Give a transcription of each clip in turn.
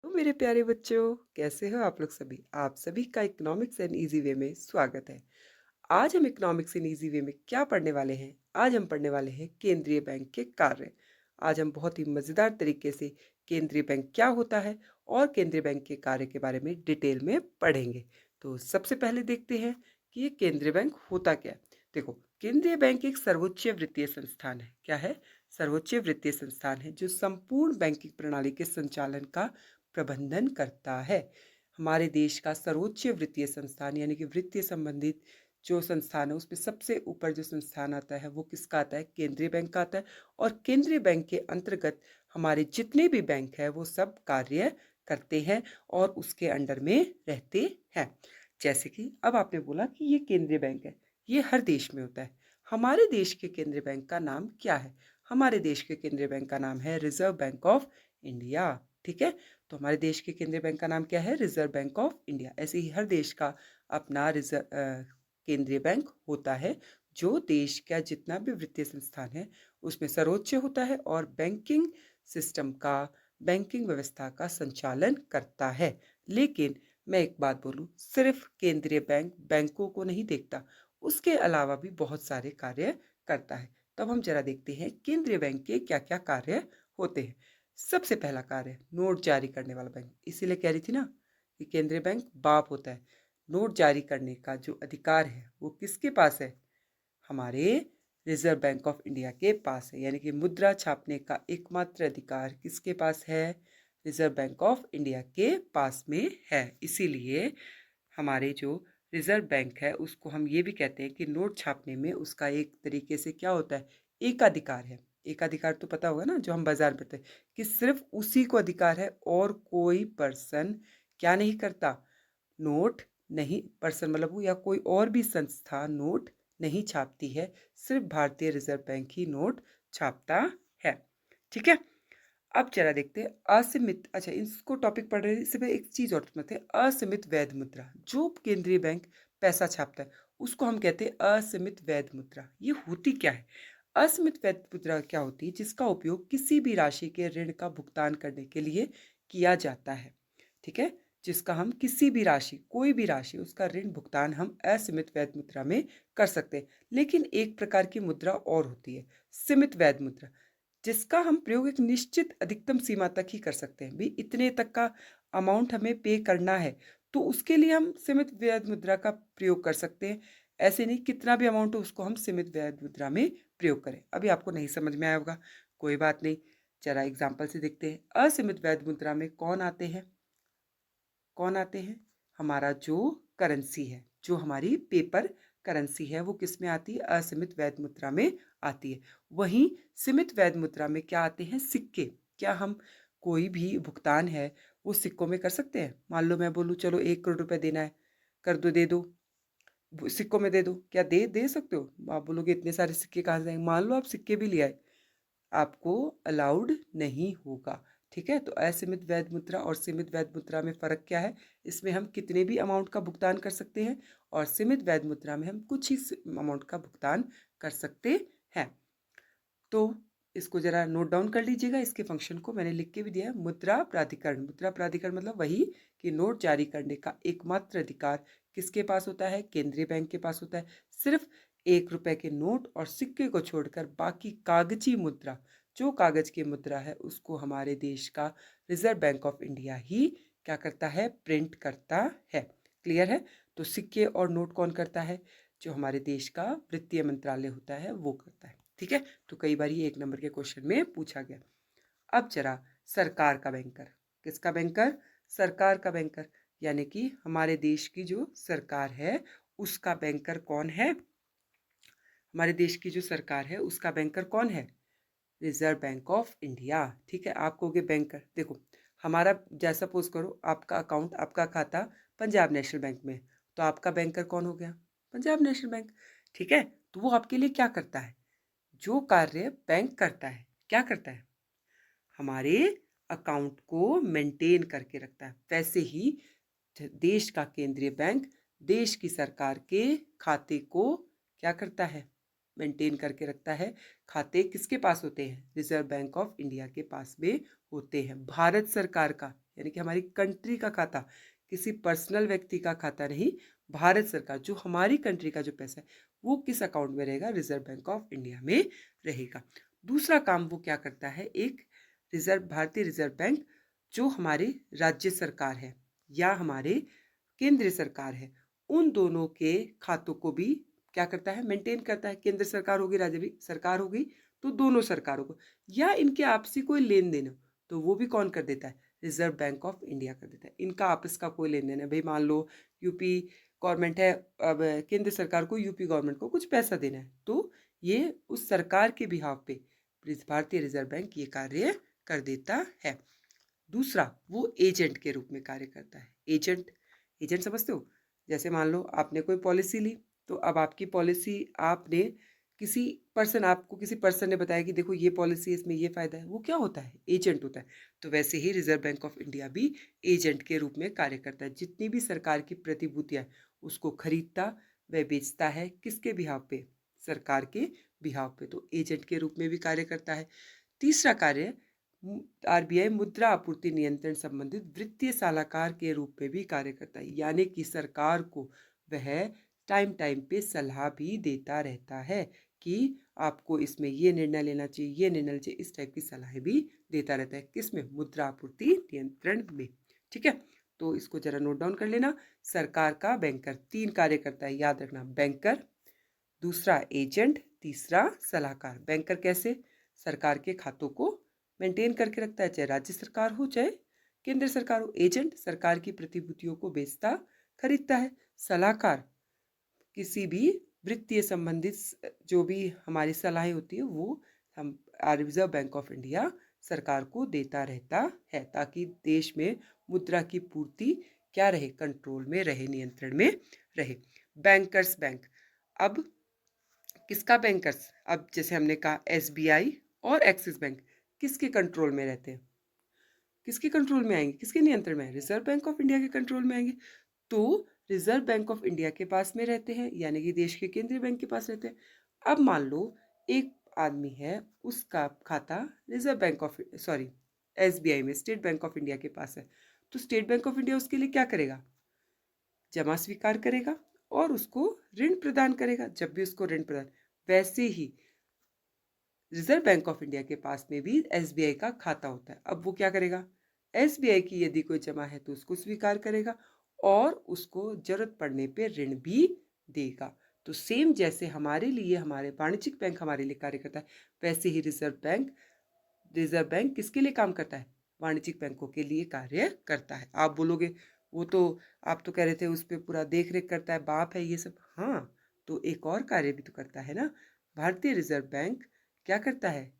तो मेरे प्यारे बच्चों, कैसे हो आप लोग सभी? आप सभी का इकोनॉमिक्स एंड इजी वे में स्वागत है। आज हम इकोनॉमिक्स एंड इजी वे में क्या पढ़ने वाले हैं? आज हम पढ़ने वाले हैं केंद्रीय बैंक के कार्य। आज हम बहुत ही मज़ेदार तरीके से केंद्रीय बैंक क्या होता है और केंद्रीय बैंक के कार्य के बारे में डिटेल में पढ़ेंगे। तो सबसे पहले देखते हैं कि ये केंद्रीय बैंक होता क्या है। देखो, केंद्रीय बैंक एक सर्वोच्च वित्तीय संस्थान है। क्या है? सर्वोच्च वित्तीय संस्थान है जो संपूर्ण बैंकिंग प्रणाली के संचालन का प्रबंधन करता है। हमारे देश का सर्वोच्च वित्तीय संस्थान यानी कि वित्तीय संबंधित जो संस्थान है उसमें सबसे ऊपर जो संस्थान आता है वो किसका आता है? केंद्रीय बैंक का आता है। और केंद्रीय बैंक के अंतर्गत हमारे जितने भी बैंक है वो सब कार्य करते हैं और उसके अंडर में रहते हैं। जैसे कि अब आपने बोला कि ये केंद्रीय बैंक है, ये हर देश में होता है। हमारे देश के केंद्रीय बैंक का नाम क्या है? हमारे देश के केंद्रीय बैंक का नाम है रिजर्व बैंक ऑफ इंडिया। ठीक है, तो हमारे देश के केंद्रीय बैंक का नाम क्या है? Reserve bank of India. ऐसे ही हर देश का अपना केंद्रीय बैंक होता है जो देश का जितना भी वित्तीय संस्थान है उसमें सर्वोच्च होता है और बैंकिंग सिस्टम का, बैंकिंग व्यवस्था का संचालन करता है। लेकिन मैं एक बात बोलूं, सिर्फ केंद्रीय बैंक बैंकों को नहीं देखता, उसके अलावा भी बहुत सारे कार्य करता है। तब हम जरा देखते हैं केंद्रीय बैंक के क्या क्या कार्य होते हैं। सबसे पहला कार्य नोट जारी करने वाला बैंक, इसीलिए कह रही थी ना कि केंद्रीय बैंक बाप होता है। नोट जारी करने का जो अधिकार है वो किसके पास है? हमारे रिजर्व बैंक ऑफ इंडिया के पास है। यानी कि मुद्रा छापने का एकमात्र अधिकार किसके पास है? रिजर्व बैंक ऑफ इंडिया के पास में है। इसीलिए हमारे जो रिजर्व बैंक है उसको हम ये भी कहते हैं कि नोट छापने में उसका एक तरीके से क्या होता है? एकाधिकार है। एकाधिकार तो पता होगा ना, जो हम बाजार में पढ़ते हैं कि सिर्फ उसी को अधिकार है और कोई पर्सन क्या नहीं करता? नोट नहीं, पर्सन मतलब वो या कोई और भी संस्था नोट नहीं छापती है। सिर्फ भारतीय रिजर्व बैंक ही नोट छापता है। ठीक है, अब जरा देखते हैं असीमित, अच्छा इसको टॉपिक पढ़ रहे हैं इससे पहले एक चीज और समझते हैं। असीमित वैध मुद्रा, जो केंद्रीय बैंक पैसा छापता है उसको हम कहते हैं असीमित वैध मुद्रा। ये होती क्या है? असीमित वैध मुद्रा क्या होती है? जिसका उपयोग किसी भी राशि के ऋण का भुगतान करने के लिए किया जाता है। ठीक है, जिसका हम किसी भी राशि, कोई भी राशि, उसका ऋण भुगतान हम असीमित वैध मुद्रा में कर सकते हैं। लेकिन एक प्रकार की मुद्रा और होती है, सीमित वैध मुद्रा, जिसका हम प्रयोग एक निश्चित अधिकतम सीमा तक ही कर सकते हैं। भी इतने तक का अमाउंट हमें पे करना है तो उसके लिए हम सीमित ब्याज मुद्रा का प्रयोग कर सकते हैं। ऐसे नहीं कितना भी अमाउंट हो उसको हम सीमित ब्याज मुद्रा में प्रयोग करें। अभी आपको नहीं समझ में आया होगा, कोई बात नहीं, जरा एग्जाम्पल से देखते हैं। असीमित ब्याज मुद्रा में कौन आते हैं? कौन आते हैं? हमारा जो करेंसी है, जो हमारी पेपर करेंसी है, वो किस में आती है? असीमित वैध मुद्रा में आती है। वहीं सीमित वैध मुद्रा में क्या आते हैं? सिक्के। क्या हम कोई भी भुगतान है वो सिक्कों में कर सकते हैं? मान लो मैं बोलूँ चलो 1 करोड़ रुपए देना है, कर दो, दे दो, सिक्कों में दे दो। क्या दे दे सकते हो? आप बोलोगे इतने सारे सिक्के कहाँ से आएंगे? मान लो आप सिक्के भी ले आए, आपको अलाउड नहीं होगा। ठीक है, तो असीमित वैध मुद्रा और सीमित वैध मुद्रा में फ़र्क क्या है? इसमें हम कितने भी अमाउंट का भुगतान कर सकते हैं और सीमित वैध मुद्रा में हम कुछ ही अमाउंट का भुगतान कर सकते हैं। तो इसको जरा नोट डाउन कर लीजिएगा, इसके फंक्शन को मैंने लिख के भी दिया है। मुद्रा प्राधिकरण, मुद्रा प्राधिकरण मतलब वही कि नोट जारी करने का एकमात्र अधिकार किसके पास होता है? केंद्रीय बैंक के पास होता है। सिर्फ 1 रुपए के नोट और सिक्के को छोड़कर बाकी कागजी मुद्रा, जो कागज की मुद्रा है उसको हमारे देश का रिजर्व बैंक ऑफ इंडिया ही क्या करता है? प्रिंट करता है। क्लियर है? तो सिक्के और नोट कौन करता है? जो हमारे देश का वित्तीय मंत्रालय होता है वो करता है। ठीक है, तो कई बार ये 1 नंबर के क्वेश्चन में पूछा गया। अब जरा सरकार का बैंकर, किसका बैंकर? सरकार का बैंकर, यानी कि हमारे देश की जो सरकार है उसका बैंकर कौन है? हमारे देश की जो सरकार है उसका बैंकर कौन है? Reserve bank of India. ठीक है, आप कहोगे बैंकर, देखो हमारा जैसा सपोज करो आपका अकाउंट, आपका खाता पंजाब नेशनल बैंक में, तो आपका बैंकर कौन हो गया? Punjab national bank. ठीक है, तो वो आपके लिए क्या करता है? जो कार्य बैंक करता है, क्या करता है? हमारे अकाउंट को मेंटेन करके रखता है। वैसे ही देश का केंद्रीय बैंक देश की सरकार के खाते को क्या करता है? मेंटेन करके रखता है। खाते किसके पास होते हैं? रिजर्व बैंक ऑफ इंडिया के पास में होते हैं, भारत सरकार का, यानी कि हमारी कंट्री का खाता, किसी पर्सनल व्यक्ति का खाता नहीं, भारत सरकार जो हमारी कंट्री का जो पैसा है वो किस अकाउंट में रहेगा, रिजर्व बैंक ऑफ इंडिया में रहेगा। दूसरा काम वो क्या करता है, एक भारतीय रिजर्व बैंक जो हमारे राज्य सरकार है या हमारे केंद्र सरकार है, उन दोनों के खातों को भी क्या करता है, मेंटेन करता है। केंद्र सरकार होगी, राज्य भी सरकार होगी, तो दोनों सरकारों को या इनके आपसी कोई लेन देन हो तो वो भी कौन कर देता है, रिजर्व बैंक ऑफ इंडिया कर देता है। इनका आपस का कोई लेन देन है, भाई मान लो यूपी गवर्नमेंट है, अब केंद्र सरकार को यूपी गवर्नमेंट को कुछ पैसा देना है, तो ये उस सरकार के बिहाफ पे भारतीय रिजर्व बैंक ये कार्य कर देता है। दूसरा, वो एजेंट के रूप में कार्य करता है। एजेंट, एजेंट समझते हो, जैसे मान लो आपने कोई पॉलिसी ली, तो अब आपकी पॉलिसी आपने आपको किसी पर्सन ने बताया कि देखो ये पॉलिसी, इसमें ये फायदा है, वो क्या होता है, एजेंट होता है। तो वैसे ही रिजर्व बैंक ऑफ इंडिया भी एजेंट के रूप में कार्य करता है। जितनी भी सरकार की प्रतिभूतियां उसको खरीदता व बेचता है, किसके बिहाफ पे, सरकार के बिहाफ पे, तो एजेंट के रूप में भी कार्य करता है। तीसरा कार्य, आरबीआई मुद्रा आपूर्ति नियंत्रण संबंधित वित्तीय सलाहकार के रूप में भी कार्य करता है, यानी कि सरकार को वह टाइम टाइम पे सलाह भी देता रहता है कि आपको इसमें ये निर्णय लेना चाहिए, ये निर्णय लेना चाहिए, इस टाइप की सलाहें भी देता रहता है। किसमें, मुद्रा आपूर्ति नियंत्रण में। ठीक है, तो इसको जरा नोट डाउन कर लेना। सरकार का बैंकर 3 कार्य करता है, याद रखना, बैंकर, दूसरा एजेंट, तीसरा सलाहकार। बैंकर कैसे, सरकार के खातों को मेंटेन करके रखता है, चाहे राज्य सरकार हो चाहे केंद्र सरकार हो। एजेंट, सरकार की प्रतिभूतियों को बेचता खरीदता है। सलाहकार, किसी भी वित्तीय संबंधित जो भी हमारी सलाहें होती है वो हम रिजर्व बैंक ऑफ इंडिया सरकार को देता रहता है, ताकि देश में मुद्रा की पूर्ति क्या रहे, कंट्रोल में रहे, नियंत्रण में रहे। बैंकर्स बैंक, अब किसका बैंकर्स, अब जैसे हमने कहा एसबीआई और एक्सिस बैंक किसके कंट्रोल में रहते हैं, किसके कंट्रोल में आएंगे, किसके नियंत्रण में, रिजर्व बैंक ऑफ इंडिया के कंट्रोल में आएंगे। तो रिजर्व बैंक ऑफ इंडिया के पास में रहते हैं, यानी कि देश के केंद्रीय बैंक के पास रहते हैं। अब मान लो एक आदमी है, उसका खाता रिजर्व बैंक ऑफ एसबीआई में, स्टेट बैंक ऑफ इंडिया के पास है, तो स्टेट बैंक ऑफ इंडिया उसके लिए क्या करेगा, जमा स्वीकार करेगा और उसको ऋण प्रदान करेगा। जब भी उसको ऋण प्रदान, वैसे ही रिजर्व बैंक ऑफ इंडिया के पास में भी एसबीआई का खाता होता है। अब वो क्या करेगा, एसबीआई की यदि कोई जमा है तो उसको स्वीकार करेगा और उसको जरूरत पड़ने पे ऋण भी देगा। तो सेम जैसे हमारे लिए हमारे वाणिज्यिक बैंक हमारे लिए कार्य करता है, वैसे ही रिजर्व बैंक किसके लिए काम करता है, वाणिज्यिक बैंकों के लिए कार्य करता है। आप बोलोगे वो तो, आप तो कह रहे थे उस पर पूरा देख रेख करता है, बाप है ये सब, हाँ, तो एक और कार्य भी तो करता है ना। भारतीय रिजर्व बैंक क्या करता है,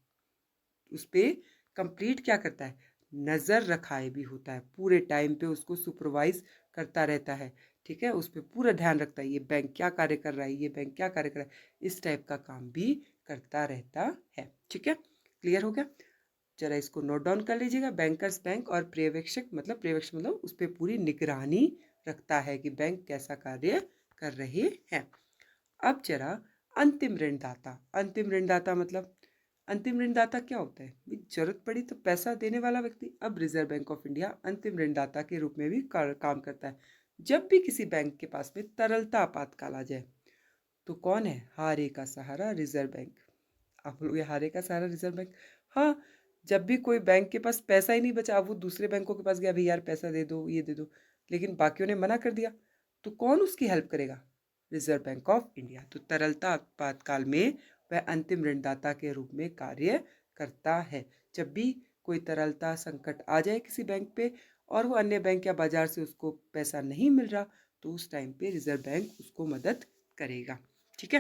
उस पर कंप्लीट क्या करता है, नज़र रखाए भी होता है, पूरे टाइम पे उसको सुपरवाइज करता रहता है। ठीक है, उस पर पूरा ध्यान रखता है, ये बैंक क्या कार्य कर रहा है, ये बैंक क्या कार्य कर रहा है, इस टाइप का काम भी करता रहता है। ठीक है, क्लियर हो गया, जरा इसको नोट डाउन कर लीजिएगा। बैंकर्स बैंक और पर्यवेक्षक मतलब उस पर पूरी निगरानी रखता है कि बैंक कैसा कार्य कर रहे हैं। अब जरा अंतिम ऋणदाता, अंतिम ऋणदाता मतलब अंतिम ऋणदाता क्या होता है, जरूरत पड़ी तो पैसा देने वाला व्यक्ति। अब रिजर्व बैंक ऑफ इंडिया अंतिम ऋणदाता के रूप में भी काम करता है। जब भी किसी बैंक के पास में तरलता आपातकाल आ जाए, तो कौन है, हारे का सहारा रिजर्व बैंक। आप बोलोगे हारे का सहारा रिजर्व बैंक, हाँ, जब भी कोई बैंक के पास पैसा ही नहीं बचा, अब वो दूसरे बैंकों के पास गया, भाई यार पैसा दे दो, ये दे दो, लेकिन बाकियों ने मना कर दिया, तो कौन उसकी हेल्प करेगा, रिजर्व बैंक ऑफ इंडिया। तो तरलता आपातकाल में वह अंतिम ऋणदाता के रूप में कार्य करता है। जब भी कोई तरलता संकट आ जाए किसी बैंक पे और वो अन्य बैंक या बाजार से उसको पैसा नहीं मिल रहा, तो उस टाइम पे रिजर्व बैंक उसको मदद करेगा। ठीक है,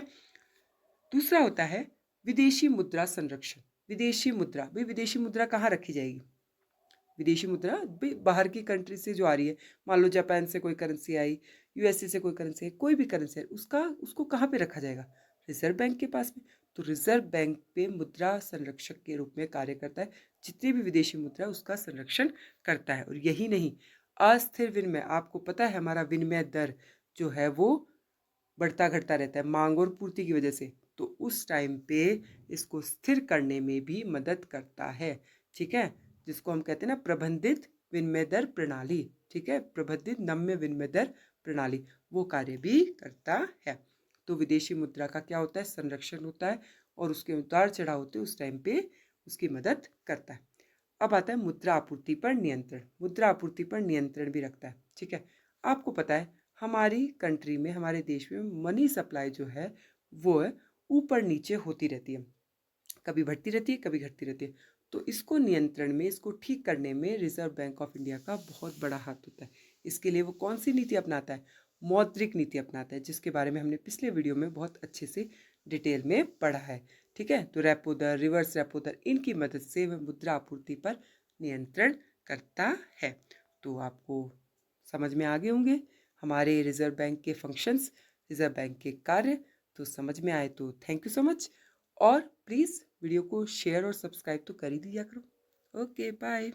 दूसरा होता है विदेशी मुद्रा संरक्षण। विदेशी मुद्रा, भाई विदेशी मुद्रा कहाँ रखी जाएगी, विदेशी मुद्रा भाई बाहर की कंट्री से जो आ रही है, मान लो जापान से कोई करेंसी आई, यूएसए से कोई करेंसी आई, कोई भी करेंसी है, उसको कहाँ पे रखा जाएगा, रिजर्व बैंक के पास में। तो रिजर्व बैंक पे मुद्रा संरक्षक के रूप में कार्य करता है, जितनी भी विदेशी मुद्रा उसका संरक्षण करता है। और यही नहीं, अस्थिर विनिमय, आपको पता है हमारा विनिमय दर जो है वो बढ़ता घटता रहता है मांग और पूर्ति की वजह से, तो उस टाइम पे इसको स्थिर करने में भी मदद करता है। ठीक है, जिसको हम कहते हैं ना प्रबंधित विनिमय दर प्रणाली, ठीक है, प्रबंधित नम्य विनिमय दर प्रणाली, वो कार्य भी करता है। तो विदेशी मुद्रा का क्या होता है, संरक्षण होता है और उसके उतार चढ़ाव होते हैं उस टाइम पे उसकी मदद करता है। अब आता है मुद्रा आपूर्ति पर नियंत्रण। मुद्रा आपूर्ति पर नियंत्रण भी रखता है, ठीक है। आपको पता है हमारी कंट्री में, हमारे देश में मनी सप्लाई जो है वो ऊपर नीचे होती रहती है, कभी बढ़ती रहती है कभी घटती रहती है। तो इसको नियंत्रण में, इसको ठीक करने में रिजर्व बैंक ऑफ इंडिया का बहुत बड़ा हाथ होता है। इसके लिए वो कौन सी नीति अपनाता है, मौद्रिक नीति अपनाता है, जिसके बारे में हमने पिछले वीडियो में बहुत अच्छे से डिटेल में पढ़ा है, ठीक है। तो रेपो दर, रिवर्स रेपो दर, इनकी मदद से वह मुद्रा आपूर्ति पर नियंत्रण करता है। तो आपको समझ में आ गए होंगे हमारे रिजर्व बैंक के फंक्शंस, रिजर्व बैंक के कार्य। तो समझ में आए तो थैंक यू सो मच, और प्लीज़ वीडियो को शेयर और सब्सक्राइब तो कर ही दिया करो। Okay bye.